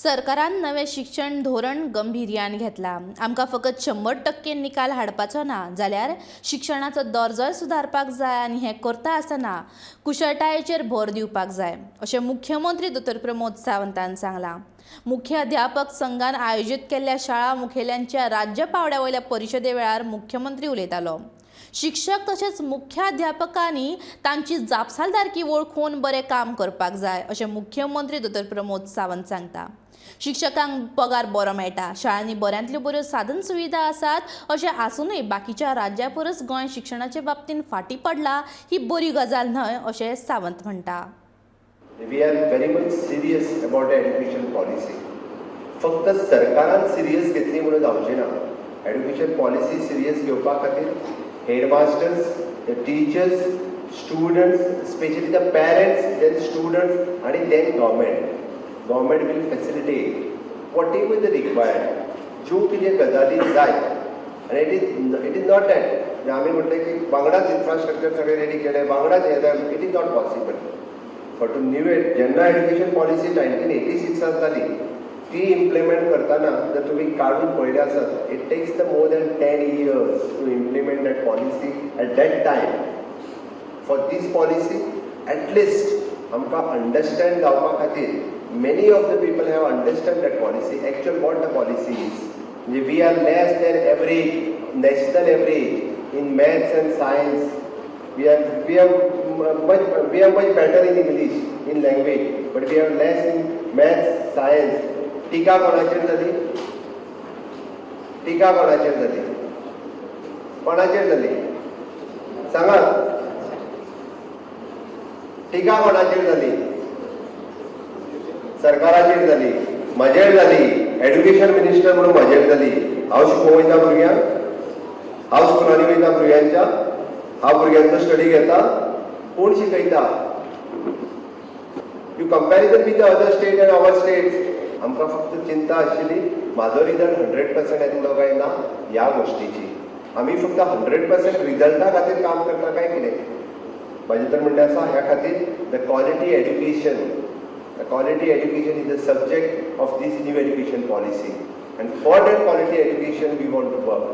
सरकारान नवे शिक्षण धोरण गंभीर्यान घेतला। आमकां फकत 100% निकाल हाडपाचो ना, जाल्यार शिक्षणाचो दर्जोय सुदारपाक जाय आनी हें करता आसतना कुशळटायेचेर भर दिवपाक जाय, अशें मुख्यमंत्री डॉ. प्रमोद सावंतान सांगलां। मुख्याध्यापक संघान आयोजीत केल्ल्या शाळा मुखेल्यांच्या राज्य पांवड्या परिशदे वेळार मुख्यमंत्री उलयतालो। शिक्षक तशेंच मुख्याध्यापकांनी तांची जापसालदारकी वळखून बरें काम करपाक जाय, अशें मुख्यमंत्री डॉ. प्रमोद सावंत सांगता। शिक्षकांक पगार बरो मेळटा, शाळांनी बऱ्यांतल्यो बऱ्यो साधन सुविधा आसात, अशें आसूनय बाकीच्या राज्यां परस गोंय शिक्षणाचे बाबतींत फाटीं पडला ही बरी गजाल न्हय, अशें सावंत म्हणटा। We are very much serious about the education policy. फक्त सरकारान सिरियस घेतली म्हणून जावचें ना। एड्युकेशन पॉलिसी सिरियस घेवपा खातीर headmasters, the teachers, students, specially the parents, then students आणि then government will facilitate whatever the required. ज्यो कितें गजाली जाय आनी इट इज नॉट दॅट आमी म्हटलें की वांगडाच इन्फ्रास्ट्रक्चर सगळें रेडी केलें, वांगडाच हें जाय, it is not possible. But new जेन्ना एड्युकेशन पॉलिसी 1986 जाली ती इम्प्लिमेंट करताना जर तुम्ही काढून पळयले आसत, it takes the more than 10 years to implement that policy at that time. For this policy at least आमकां अंडरस्टँड जावपा खातीर many of the people have understood that policy, actual what the policy is. We are less than average, national average in maths and science. We are much better in English, in language, but we are less in maths, science. टीका कोणाचेर जाली? टीका कोणाचेर जाली? कोणाचेर जाली? सांगा. टीका कोणाचेर जाली? सरकाराचेर जाली, म्हजेर जाली. एड्युकेशन मिनिस्टर म्हणून म्हजेर जाली. हांव शिकोवंक वयता भुरग्यांक, हांव स्कुलांनी वयता भुरग्यांच्या, हांव भुरग्यांचो स्टडी घेता. कोण शिकयता? You comparison with the other state and our states. आमकां फक्त चिंता आशिल्ली म्हाजो रिजल्ट 100% येतलो काय ना ह्या गोष्टीची. आमी फक्त 100% रिजल्टा खातीर काम करता काय कितें? म्हजें तर म्हणणें आसा ह्या खातीर the quality education. The quality education is the subject of this new education policy, and for that quality education we want to work.